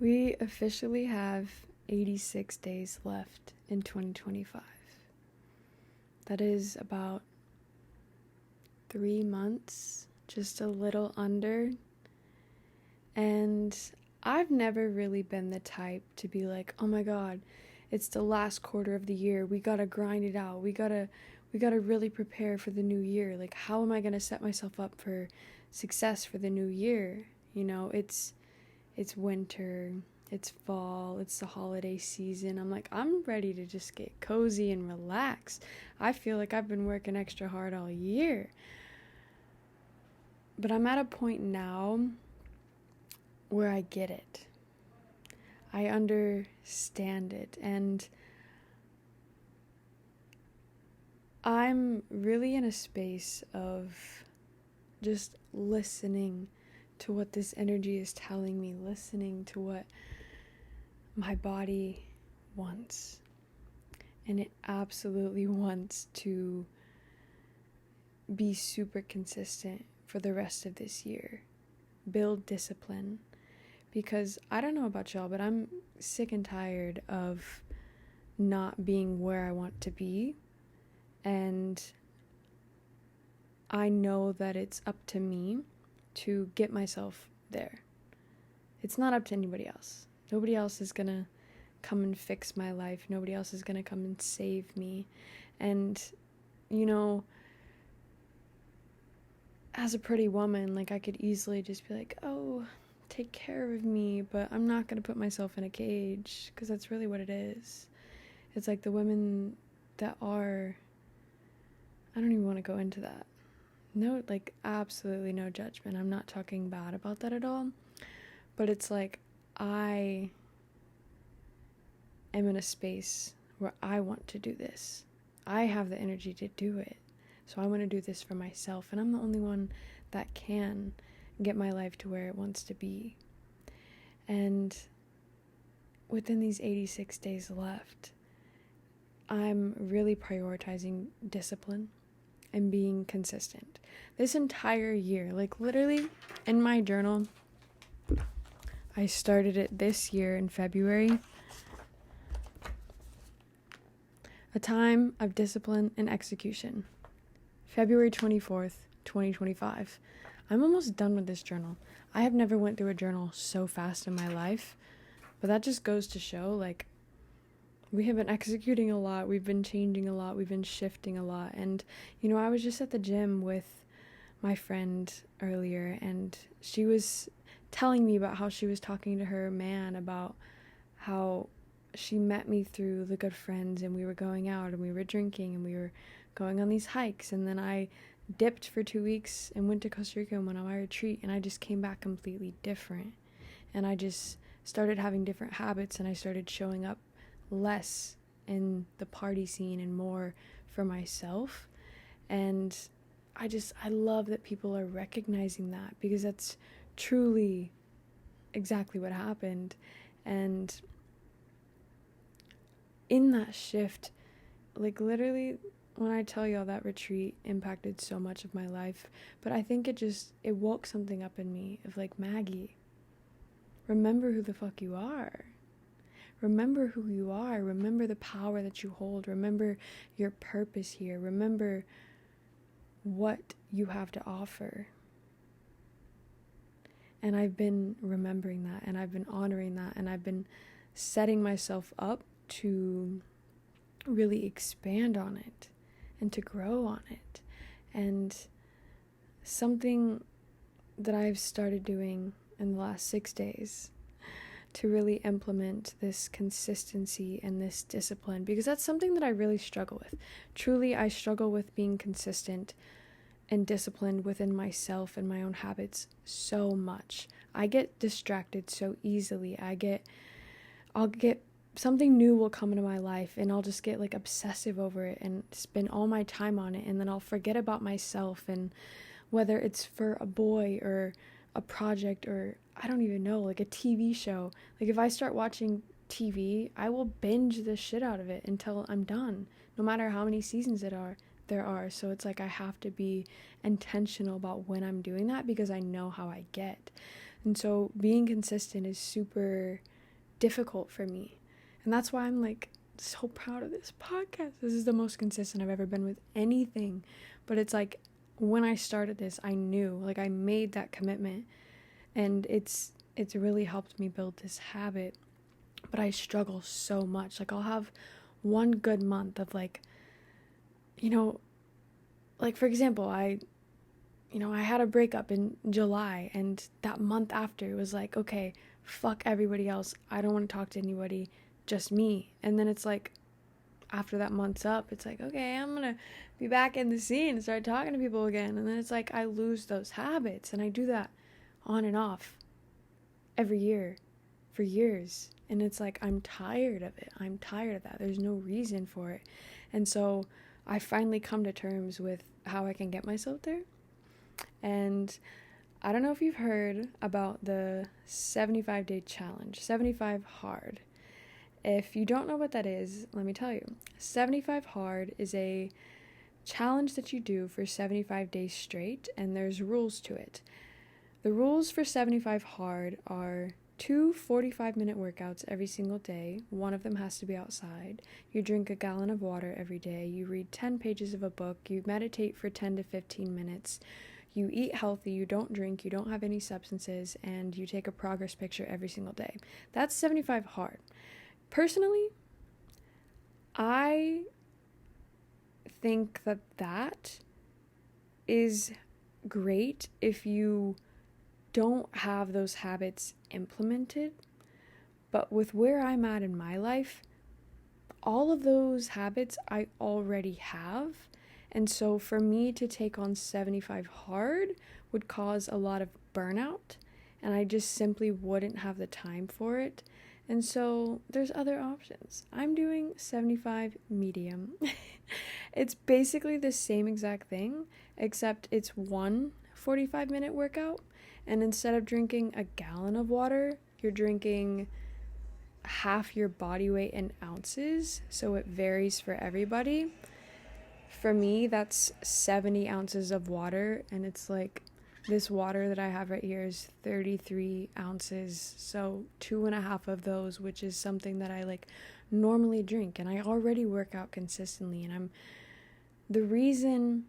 We officially have 86 days left in 2025. That is about 3 months, just a little under. And I've never really been the type to be like, oh my God, it's the last quarter of the year. We gotta grind it out. We gotta really prepare for the new year. Like, how am I gonna set myself up for success for the new year? It's winter, it's fall, it's the holiday season. I'm like, I'm ready to just get cozy and relax. I feel like I've been working extra hard all year. But I'm at a point now where I get it. I understand it, and I'm really in a space of just listening to what this energy is telling me, listening to what my body wants. And it absolutely wants to be super consistent for the rest of this year. Build discipline. Because I don't know about y'all, but I'm sick and tired of not being where I want to be. And I know that it's up to me to get myself there. It's not up to anybody else. Nobody else is gonna come and fix my life. Nobody else is gonna come and save me. And, as a pretty woman, like, I could easily just be like, oh, take care of me, but I'm not gonna put myself in a cage, because that's really what it is. It's like the women that are, I don't even want to go into that. No, like, absolutely no judgment. I'm not talking bad about that at all. But it's like, I am in a space where I want to do this. I have the energy to do it. So I want to do this for myself. And I'm the only one that can get my life to where it wants to be. And within these 86 days left, I'm really prioritizing discipline and being consistent. This entire year, like, literally in my journal, I started it this year in February. A time of discipline and execution. February 24th, 2025. I'm almost done with this journal. I have never went through a journal so fast in my life, but that just goes to show, like, we have been executing a lot, we've been changing a lot, we've been shifting a lot. And, I was just at the gym with my friend earlier, and she was telling me about how she was talking to her man about how she met me through the Good Friends, and we were going out and we were drinking and we were going on these hikes, and then I dipped for 2 weeks and went to Costa Rica and went on my retreat, and I just came back completely different, and I just started having different habits, and I started showing up less in the party scene and more for myself. And I love that people are recognizing that, because that's truly exactly what happened. And in that shift, like, literally, when I tell y'all that retreat impacted so much of my life, but I think it woke something up in me of, like, Maggie, remember who the fuck you are. Remember who you are. Remember the power that you hold. Remember your purpose here. Remember what you have to offer. And I've been remembering that, and I've been honoring that, and I've been setting myself up to really expand on it and to grow on it. And something that I've started doing in the last 6 days to really implement this consistency and this discipline, because that's something that I really struggle with. Truly, I struggle with being consistent and disciplined within myself and my own habits so much. I get distracted so easily. I'll get something new will come into my life, and I'll just get, like, obsessive over it and spend all my time on it, and then I'll forget about myself, and whether it's for a boy or a project, or I don't even know, like a TV show. Like, if I start watching TV, I will binge the shit out of it until I'm done, no matter how many seasons there are. So it's like I have to be intentional about when I'm doing that, because I know how I get. And so being consistent is super difficult for me. And that's why I'm like so proud of this podcast. This is the most consistent I've ever been with anything. But it's like when I started this, I knew, like I made that commitment, and it's really helped me build this habit. But I struggle so much. Like I'll have one good month of like, like for example, I had a breakup in July, and that month after it was like, okay, fuck everybody else. I don't want to talk to anybody, just me. And then it's like, after that month's up, it's like, okay, I'm going to be back in the scene and start talking to people again. And then it's like, I lose those habits, and I do that on and off every year for years. And it's like, I'm tired of it. I'm tired of that. There's no reason for it. And so I finally come to terms with how I can get myself there. And I don't know if you've heard about the 75-day challenge, 75 hard. If you don't know what that is, let me tell you. 75 hard is a challenge that you do for 75 days straight, and there's rules to it. The rules for 75 hard are 2 45-minute workouts every single day. One of them has to be outside. You drink a gallon of water every day. You read 10 pages of a book. You meditate for 10 to 15 minutes. You eat healthy. You don't drink. You don't have any substances. And you take a progress picture every single day. That's 75 hard. Personally, I think that is great if you don't have those habits implemented. But with where I'm at in my life, all of those habits I already have. And so for me to take on 75 hard would cause a lot of burnout, and I just simply wouldn't have the time for it. And so there's other options. I'm doing 75 medium. It's basically the same exact thing, except it's one 45-minute workout. And instead of drinking a gallon of water, you're drinking half your body weight in ounces. So it varies for everybody. For me, that's 70 ounces of water. And it's like, this water that I have right here is 33 ounces, so 2.5 of those, which is something that I like normally drink, and I already work out consistently. And the reason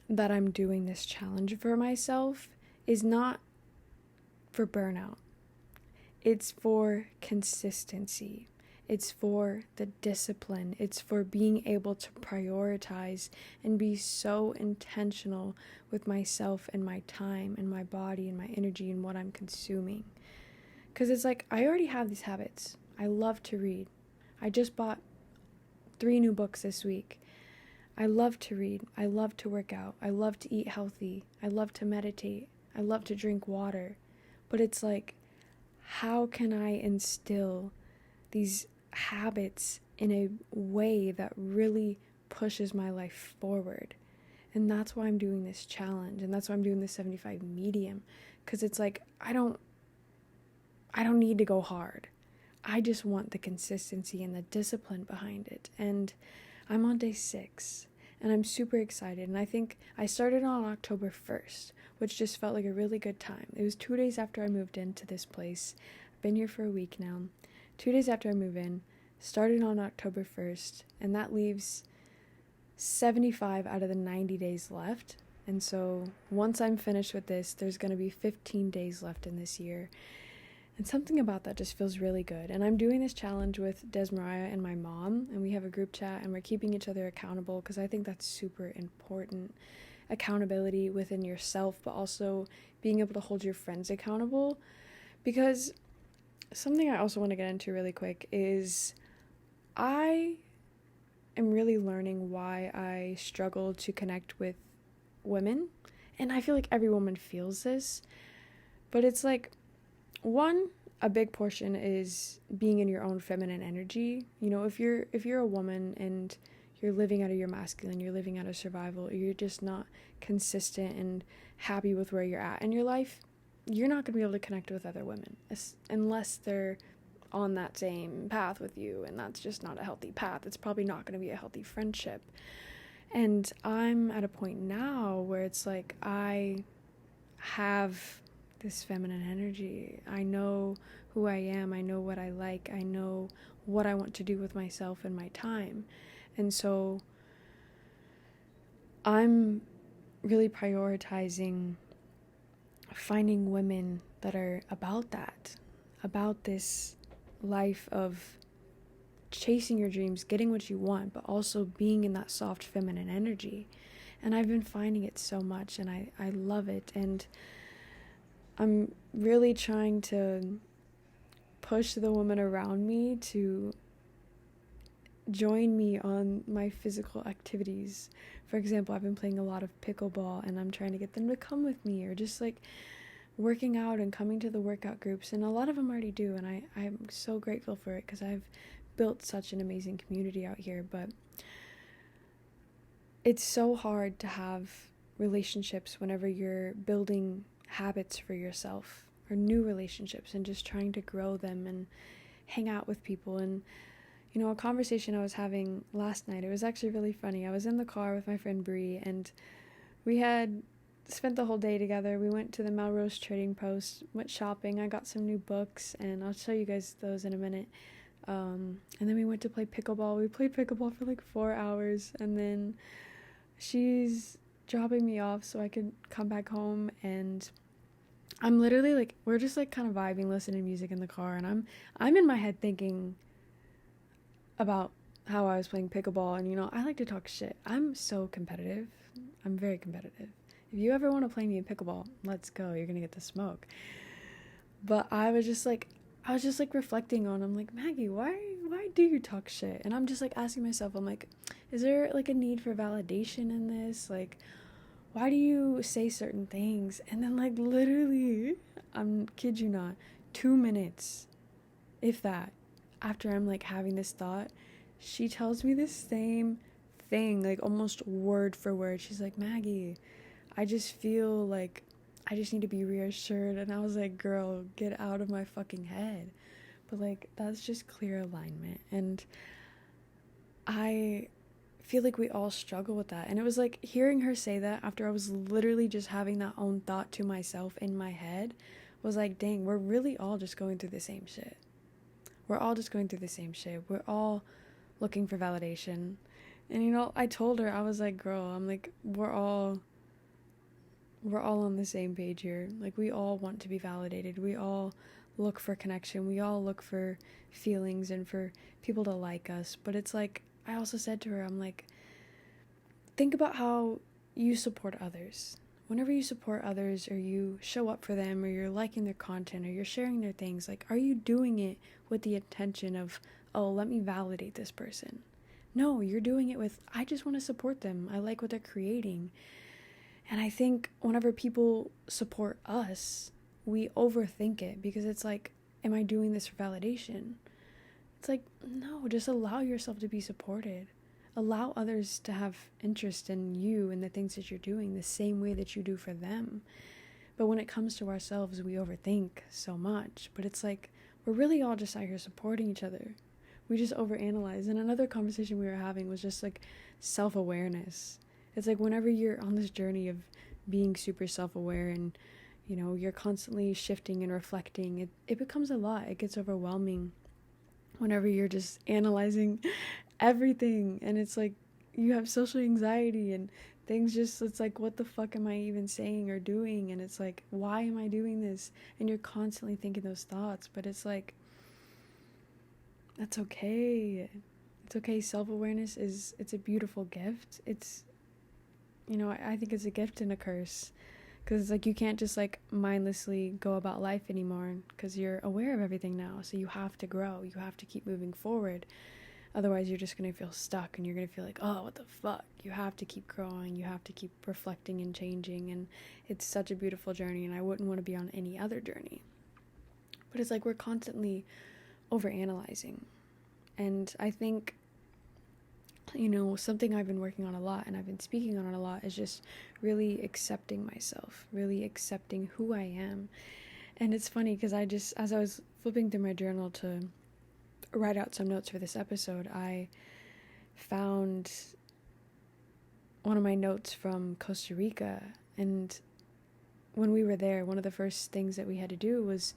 that I'm doing this challenge for myself is not for burnout. It's for consistency. It's for the discipline. It's for being able to prioritize and be so intentional with myself and my time and my body and my energy and what I'm consuming. Because it's like, I already have these habits. I love to read. I just bought 3 new books this week. I love to read. I love to work out. I love to eat healthy. I love to meditate. I love to drink water. But it's like, how can I instill these habits in a way that really pushes my life forward? And that's why I'm doing this challenge, and that's why I'm doing this 75 medium, because it's like, I don't need to go hard. I just want the consistency and the discipline behind it. And I'm on day 6, and I'm super excited. And I think I started on October 1st, which just felt like a really good time. It was 2 days after I moved into this place. I've been here for a week now. 2 days after I move in, started on October 1st, and that leaves 75 out of the 90 days left. And so once I'm finished with this, there's going to be 15 days left in this year. And something about that just feels really good. And I'm doing this challenge with Desmariah and my mom, and we have a group chat, and we're keeping each other accountable, because I think that's super important. Accountability within yourself, but also being able to hold your friends accountable. Because something I also want to get into really quick is I am really learning why I struggle to connect with women. And I feel like every woman feels this. But it's like, one, a big portion is being in your own feminine energy. You know, if you're a woman and you're living out of your masculine, you're living out of survival, you're just not consistent and happy with where you're at in your life, you're not going to be able to connect with other women unless they're on that same path with you, and that's just not a healthy path. It's probably not going to be a healthy friendship. And I'm at a point now where it's like, I have this feminine energy. I know who I am. I know what I like. I know what I want to do with myself and my time. And so I'm really prioritizing finding women that are about that, about this life of chasing your dreams, getting what you want, but also being in that soft feminine energy. And I've been finding it so much, and I love it. And I'm really trying to push the women around me to join me on my physical activities. For example, I've been playing a lot of pickleball, and I'm trying to get them to come with me, or just like working out and coming to the workout groups. And a lot of them already do, and I'm so grateful for it, because I've built such an amazing community out here. But it's so hard to have relationships whenever you're building habits for yourself, or new relationships, and just trying to grow them and hang out with people. And you know, a conversation I was having last night, it was actually really funny. I was in the car with my friend Bree, and we had spent the whole day together. We went to the Melrose Trading Post, went shopping. I got some new books, and I'll show you guys those in a minute. And then we went to play pickleball. We played pickleball for like 4 hours, and then she's dropping me off so I could come back home, and I'm literally like, we're just like kind of vibing, listening to music in the car, and I'm in my head thinking about how I was playing pickleball. And you know, I like to talk shit. I'm so competitive. I'm very competitive. If you ever want to play me in pickleball, let's go. You're gonna get the smoke. But I was just like reflecting on, I'm like, Maggie, why do you talk shit? And I'm just like asking myself, I'm like, is there like a need for validation in this? Like, why do you say certain things? And then like literally, I'm kid you not, 2 minutes, if that, after I'm like having this thought, she tells me the same thing, like almost word for word. She's like, Maggie, I just feel like I just need to be reassured. And I was like, girl, get out of my fucking head. But like, that's just clear alignment. And I feel like we all struggle with that. And it was like hearing her say that after I was literally just having that own thought to myself in my head was like, dang, we're really all just going through the same shit. We're all just going through the same shit. We're all looking for validation. And you know, I told her, I was like, girl, I'm like, we're all on the same page here. Like, we all want to be validated. We all look for connection. We all look for feelings and for people to like us. But it's like, I also said to her, I'm like, think about how you support others. Whenever you support others, or you show up for them, or you're liking their content, or you're sharing their things, like, are you doing it with the intention of, oh, let me validate this person? No, you're doing it with, I just want to support them. I like what they're creating. And I think whenever people support us, we overthink it, because it's like, am I doing this for validation? It's like, no, just allow yourself to be supported. Allow others to have interest in you and the things that you're doing the same way that you do for them. But when it comes to ourselves, we overthink so much. But it's like, we're really all just out here supporting each other. We just overanalyze. And another conversation we were having was just like self-awareness. It's like whenever you're on this journey of being super self-aware, and you know, you're constantly shifting and reflecting, it becomes a lot. It gets overwhelming whenever you're just analyzing everything, and it's like you have social anxiety and things just, it's like, what the fuck am I even saying or doing? And it's like, why am I doing this? And you're constantly thinking those thoughts. But it's like, that's okay. It's okay. Self-awareness it's a beautiful gift. It's, you know, I think it's a gift and a curse, because it's like, you can't just like mindlessly go about life anymore, because you're aware of everything now. So you have to grow. You have to keep moving forward. Otherwise, you're just going to feel stuck, and you're going to feel like, oh, what the fuck? You have to keep growing. You have to keep reflecting and changing. And it's such a beautiful journey, and I wouldn't want to be on any other journey. But it's like we're constantly overanalyzing. And I think, you know, something I've been working on a lot, and I've been speaking on it a lot, is just really accepting myself, really accepting who I am. And it's funny, because as I was flipping through my journal to write out some notes for this episode, I found one of my notes from Costa Rica. And when we were there, one of the first things that we had to do was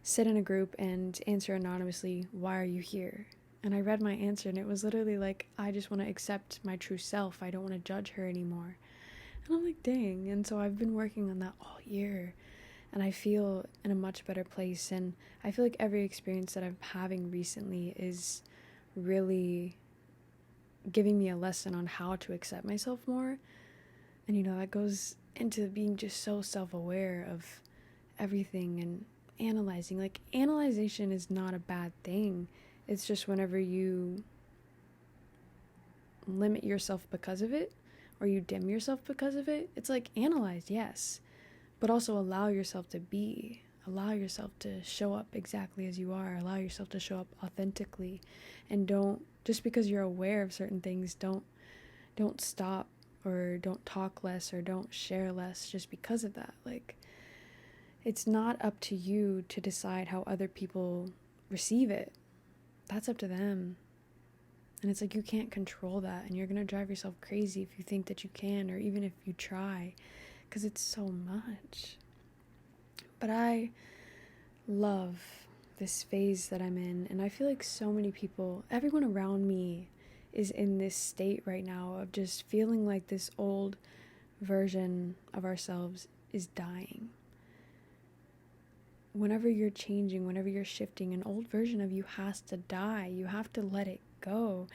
sit in a group and answer anonymously, "Why are you here?" And I read my answer, and it was literally like, "I just want to accept my true self. I don't want to judge her anymore." And I'm like, dang. And so I've been working on that all year, and I feel in a much better place. And I feel like every experience that I'm having recently is really giving me a lesson on how to accept myself more. And that goes into being just so self-aware of everything and analyzing. Like, analyzation is not a bad thing. It's just whenever you limit yourself because of it, or you dim yourself because of it, it's like, analyze, yes, but also allow yourself to be. Allow yourself to show up exactly as you are. Allow yourself to show up authentically. And don't, just because you're aware of certain things, don't stop, or don't talk less, or don't share less just because of that. Like, it's not up to you to decide how other people receive it. That's up to them. And it's like, you can't control that, and you're going to drive yourself crazy if you think that you can, or even if you try, because it's so much. But I love this phase that I'm in, and I feel like so many people, everyone around me is in this state right now of just feeling like this old version of ourselves is dying. Whenever you're changing, whenever you're shifting, an old version of you has to die. You have to let it go.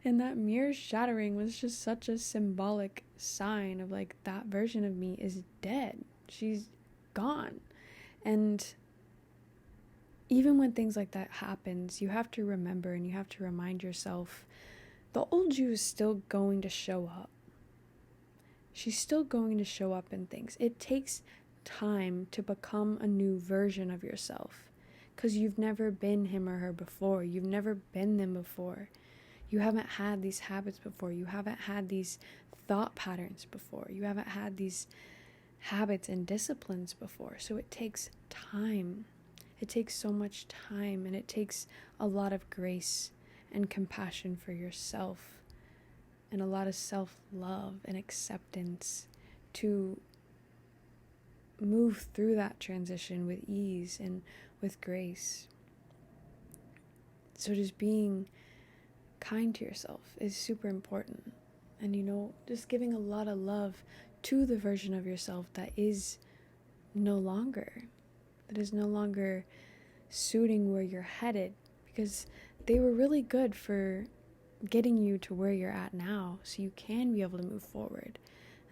And that mirror shattering was just such a symbolic sign of like, that version of me is dead. She's gone. And even when things like that happens, you have to remember, and you have to remind yourself, the old you is still going to show up. She's still going to show up in things. It takes time to become a new version of yourself, because you've never been him or her before. You've never been them before. You haven't had these habits before. You haven't had these thought patterns before. You haven't had these habits and disciplines before. So it takes time. It takes so much time, and it takes a lot of grace and compassion for yourself, and a lot of self-love and acceptance to move through that transition with ease and with grace. So just being kind to yourself is super important. And just giving a lot of love to the version of yourself that is no longer suiting where you're headed, because they were really good for getting you to where you're at now, so you can be able to move forward.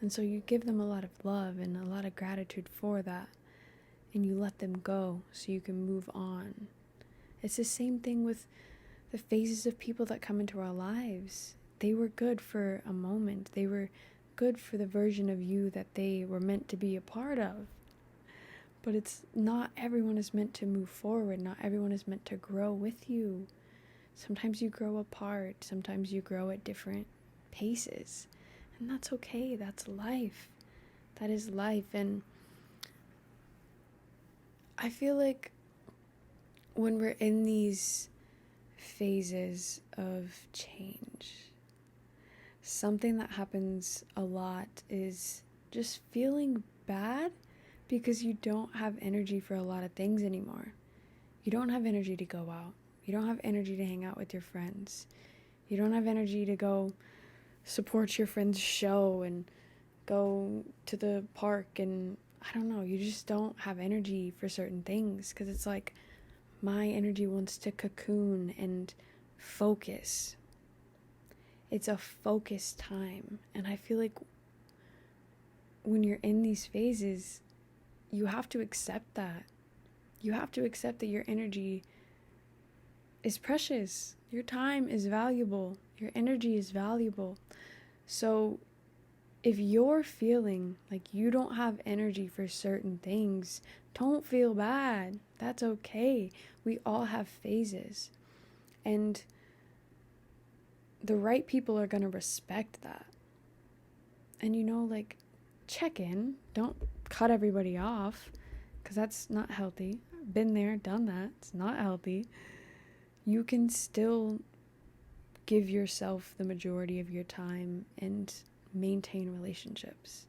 And so you give them a lot of love and a lot of gratitude for that, and you let them go so you can move on. It's the same thing with the phases of people that come into our lives. They were good for a moment. They were good for the version of you that they were meant to be a part of. But it's not everyone is meant to move forward. Not everyone is meant to grow with you. Sometimes you grow apart. Sometimes you grow at different paces. And that's okay. That's life. That is life. And I feel like when we're in these phases of change, something that happens a lot is just feeling bad because you don't have energy for a lot of things anymore. You don't have energy to go out. You don't have energy to hang out with your friends. You don't have energy to go support your friend's show and go to the park, and I don't know, you just don't have energy for certain things, because it's like, my energy wants to cocoon and focus. It's a focus time, and I feel like when you're in these phases, you have to accept that. You have to accept that your energy is precious. Your time is valuable. Your energy is valuable. So if you're feeling like you don't have energy for certain things, don't feel bad. That's okay. We all have phases. And the right people are going to respect that. And check in. Don't cut everybody off, because that's not healthy. Been there, done that. It's not healthy. You can still give yourself the majority of your time and maintain relationships,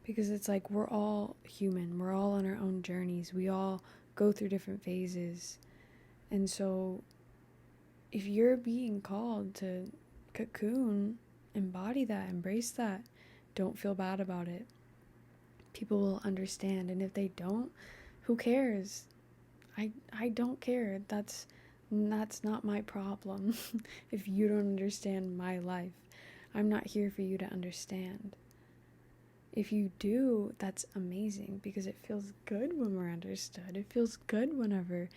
Because it's like we're all human. We're all on our own journeys. We all go through different phases. And so if you're being called to cocoon, embody that, embrace that. Don't feel bad about it. People will understand, and if they don't, who cares? I don't care. That's not my problem. If you don't understand my life, I'm not here for you to understand. If you do, that's amazing, because it feels good when we're understood. It feels good whenever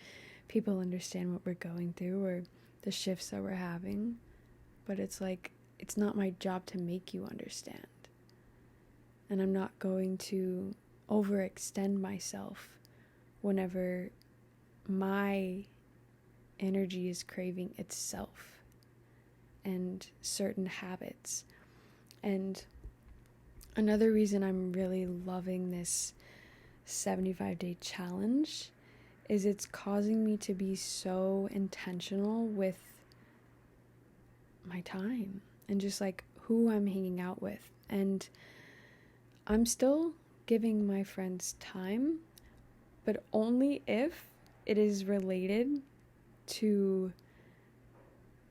people understand what we're going through or the shifts that we're having. But it's like, it's not my job to make you understand. And I'm not going to overextend myself whenever my energy is craving itself and certain habits. And another reason I'm really loving this 75-day challenge is it's causing me to be so intentional with my time and just like who I'm hanging out with. And I'm still giving my friends time, but only if it is related to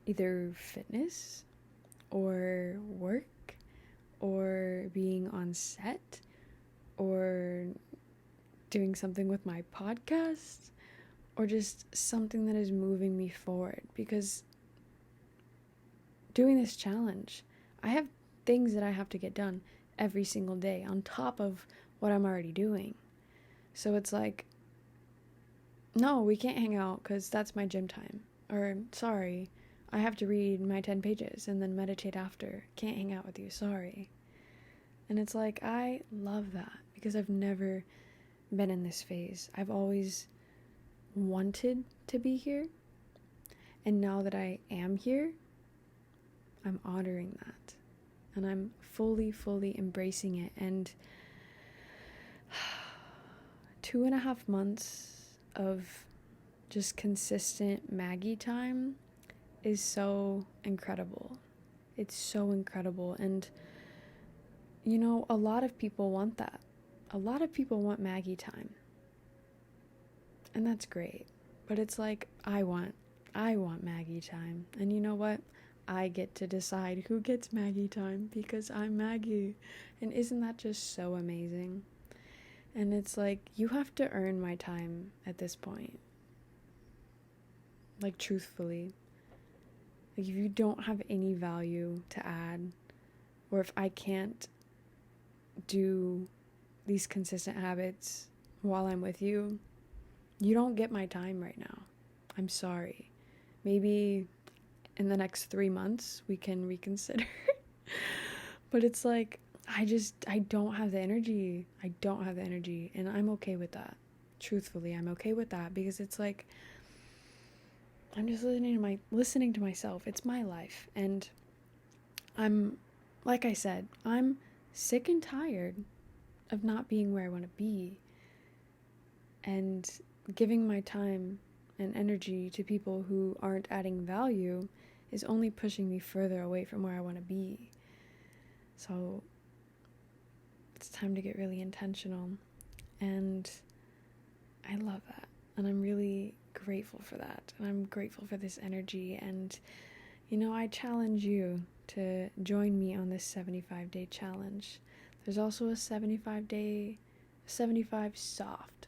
either fitness or work or being on set or doing something with my podcast or just something that is moving me forward. Because doing this challenge, I have things that I have to get done every single day on top of what I'm already doing. So it's like, no, we can't hang out because that's my gym time. Or, sorry, I have to read my 10 pages and then meditate after. Can't hang out with you, sorry. And it's like, I love that because I've never been in this phase. I've always wanted to be here. And now that I am here, I'm honoring that. And I'm fully embracing it. And 2.5 months of just consistent Maggie time is so incredible. It's so incredible. And, you know, a lot of people want that. A lot of people want Maggie time. And that's great. But it's like, I want Maggie time. And you know what? I get to decide who gets Maggie time because I'm Maggie. And isn't that just so amazing? And it's like, you have to earn my time at this point. Like, truthfully. Like, if you don't have any value to add, or if I can't do these consistent habits while I'm with you, you don't get my time right now. I'm sorry. Maybe in the next 3 months we can reconsider. But it's like, I don't have the energy. I don't have the energy, and I'm okay with that. Truthfully, I'm okay with that because it's like, I'm just listening to myself. It's my life, and I'm, like I said, I'm sick and tired of not being where I want to be, and giving my time and energy to people who aren't adding value is only pushing me further away from where I want to be. So it's time to get really intentional, and I love that, and I'm really grateful for that, and I'm grateful for this energy. And you know, I challenge you to join me on this 75-day challenge. There's also a 75 soft,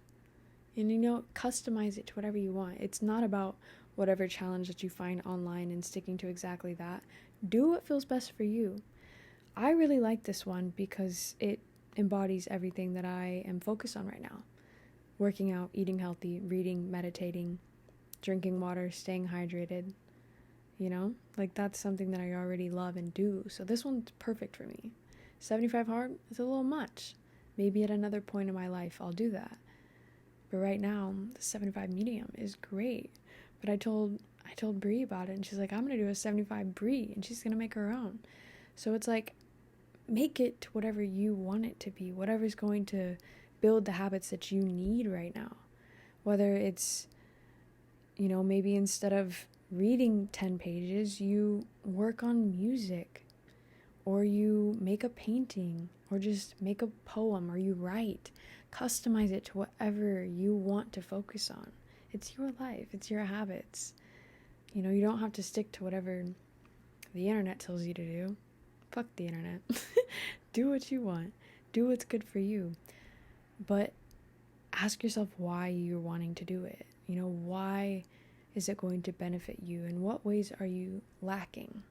and you know, customize it to whatever you want. It's not about whatever challenge that you find online and sticking to exactly that. Do what feels best for you. I really like this one because it embodies everything that I am focused on right now. Working out, eating healthy, reading, meditating, drinking water, staying hydrated. You know, like that's something that I already love and do. So this one's perfect for me. 75 hard is a little much. Maybe at another point in my life I'll do that. But right now, the 75 medium is great. But I told Brie about it, and she's like, I'm gonna do a 75 Brie, and she's gonna make her own. So it's like, make it to whatever you want it to be, whatever's going to build the habits that you need right now. Whether it's, you know, maybe instead of reading 10 pages, you work on music, or you make a painting, or just make a poem, or you write. Customize it to whatever you want to focus on. It's your life, it's your habits. You know, you don't have to stick to whatever the internet tells you to do. Fuck the internet. Do what you want. Do what's good for you. But ask yourself why you're wanting to do it. You know, why is it going to benefit you? In what ways are you lacking?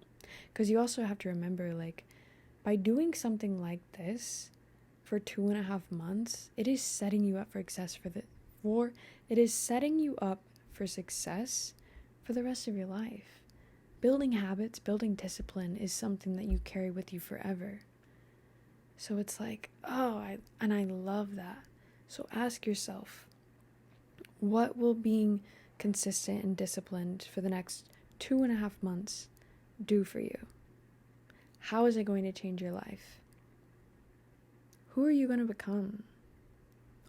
Because you also have to remember, like, by doing something like this for 2.5 months, it is setting you up for success it is setting you up for success for the rest of your life. Building habits, building discipline is something that you carry with you forever. So it's like, I love that. So ask yourself, what will being consistent and disciplined for the next 2.5 months do for you? How is it going to change your life? Who are you going to become?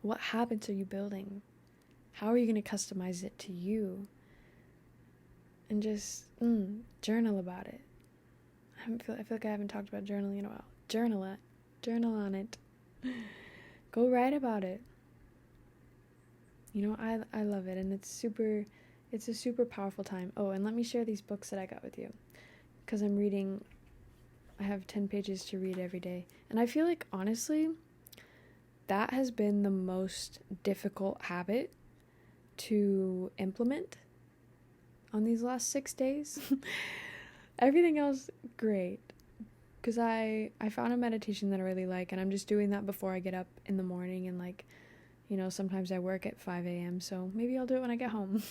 What habits are you building? How are you going to customize it to you? And just journal about it. I feel like I haven't talked about journaling in a while. Journal on it. Go write about it. You know, I love it, and it's a super powerful time. Oh, and let me share these books that I got with you, because I have 10 pages to read every day, and I feel like, honestly, that has been the most difficult habit to implement on these last 6 days. Everything else, great, because I found a meditation that I really like, and I'm just doing that before I get up in the morning, and like, you know, sometimes I work at 5 a.m., so maybe I'll do it when I get home.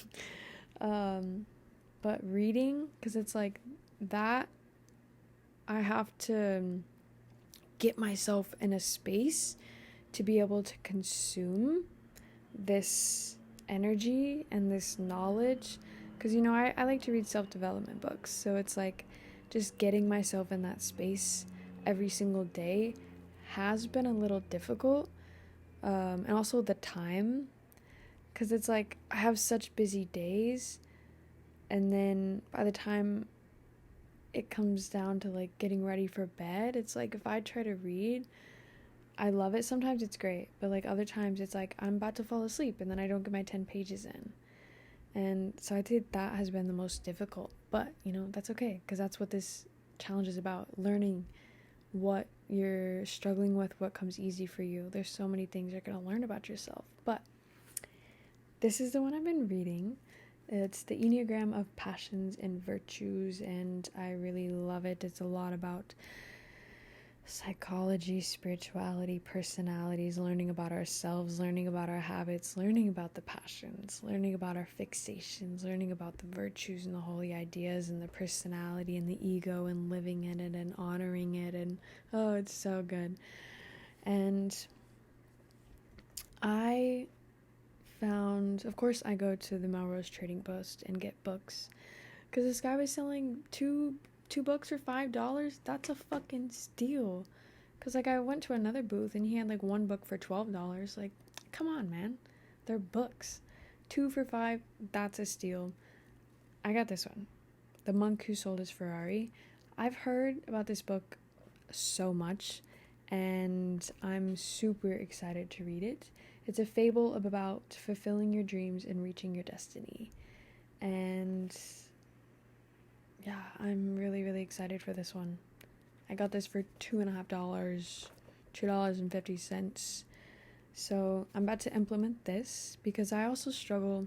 But reading, because it's like that, I have to get myself in a space to be able to consume this energy and this knowledge, because, you know, I like to read self-development books, so it's like just getting myself in that space every single day has been a little difficult. And also the time, because it's like I have such busy days, and then by the time it comes down to like getting ready for bed, it's like if I try to read, I love it. Sometimes it's great, but like other times it's like I'm about to fall asleep and then I don't get my 10 pages in. And so I think that has been the most difficult, but you know, that's okay, because that's what this challenge is about, learning what you're struggling with, what comes easy for you. There's so many things you're going to learn about yourself, but this is the one I've been reading. It's the Enneagram of Passions and Virtues, and I really love it. It's a lot about psychology, spirituality, personalities, learning about ourselves, learning about our habits, learning about the passions, learning about our fixations, learning about the virtues and the holy ideas and the personality and the ego, and living in it and honoring it, and oh, it's so good. And I found, of course, I go to the Melrose Trading Post and get books, because this guy was selling two books for $5. That's a fucking steal. Because like I went to another booth and he had like one book for $12. Like, come on, man, they're books. 2 for $5, that's a steal. I got this one, The Monk Who Sold His Ferrari. I've heard about this book so much, and I'm super excited to read it. It's a fable about fulfilling your dreams and reaching your destiny. And yeah, I'm really, really excited for this one. I got this for $2.50, $2.50. So I'm about to implement this, because I also struggle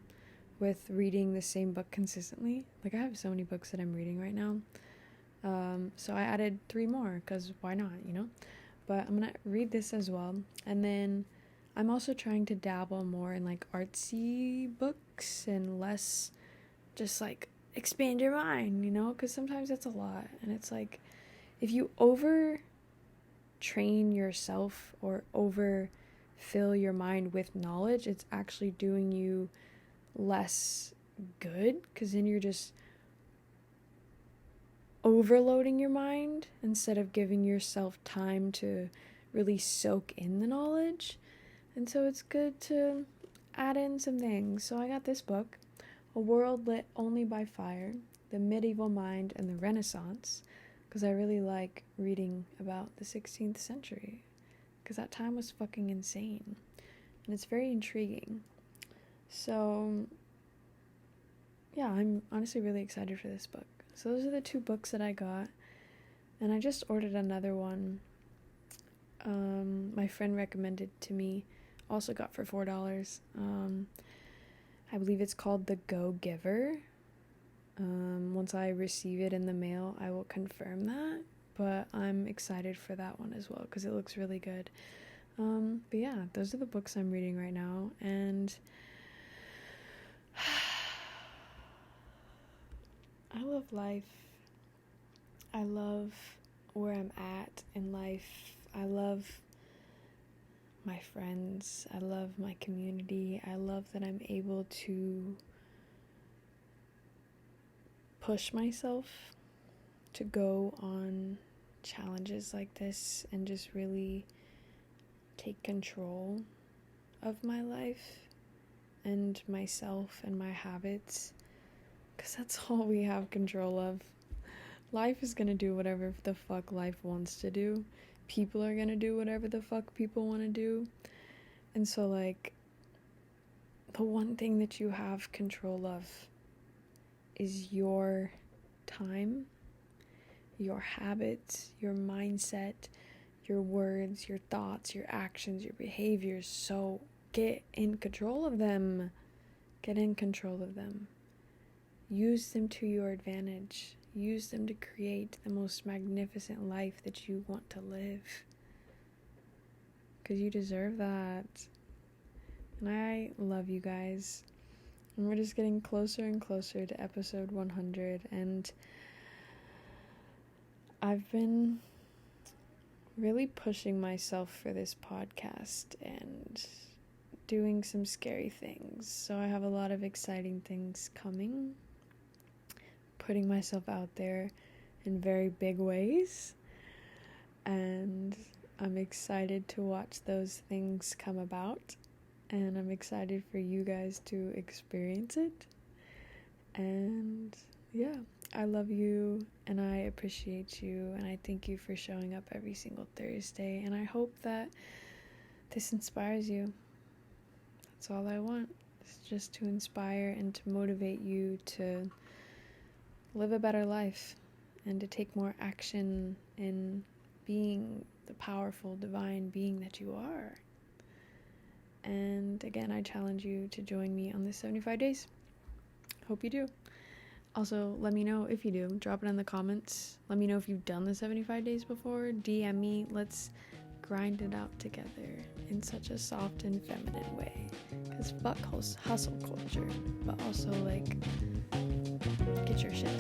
with reading the same book consistently. Like, I have so many books that I'm reading right now. So I added 3 more, because why not, you know? But I'm going to read this as well. And then I'm also trying to dabble more in like artsy books and less just like expand your mind, you know, because sometimes it's a lot, and it's like if you over train yourself or over fill your mind with knowledge, it's actually doing you less good, because then you're just overloading your mind instead of giving yourself time to really soak in the knowledge. And so it's good to add in some things. So I got this book, A World Lit Only by Fire, The Medieval Mind and the Renaissance, because I really like reading about the 16th century, because that time was fucking insane, and it's very intriguing. So yeah, I'm honestly really excited for this book. So those are the 2 books that I got, and I just ordered another one. My friend recommended to me, also got for $4. I believe it's called The Go-Giver. Once I receive it in the mail, I will confirm that, but I'm excited for that one as well because it looks really good. But yeah, those are the books I'm reading right now, and I love life. I love where I'm at in life. I love my friends. I love my community. I love that I'm able to push myself to go on challenges like this and just really take control of my life and myself and my habits, because that's all we have control of. Life is gonna do whatever the fuck life wants to do. People are gonna do whatever the fuck people want to do. And so, like, the one thing that you have control of is your time, your habits, your mindset, your words, your thoughts, your actions, your behaviors. So get in control of them. Get in control of them. Use them to your advantage. Use them to create the most magnificent life that you want to live. Because you deserve that. And I love you guys. And we're just getting closer and closer to episode 100. And I've been really pushing myself for this podcast and doing some scary things. So I have a lot of exciting things coming. Putting myself out there in very big ways. And I'm excited to watch those things come about. And I'm excited for you guys to experience it. And yeah, I love you and I appreciate you and I thank you for showing up every single Thursday, and I hope that this inspires you. That's all I want. It's just to inspire and to motivate you to live a better life and to take more action in being the powerful divine being that you are. And again, I challenge you to join me on this 75 days. Hope you do. Also, let me know if you do. Drop it in the comments. Let me know if you've done the 75 days before. DM me. Let's grind it out together in such a soft and feminine way. Because fuck hustle culture. But also, like, get your shit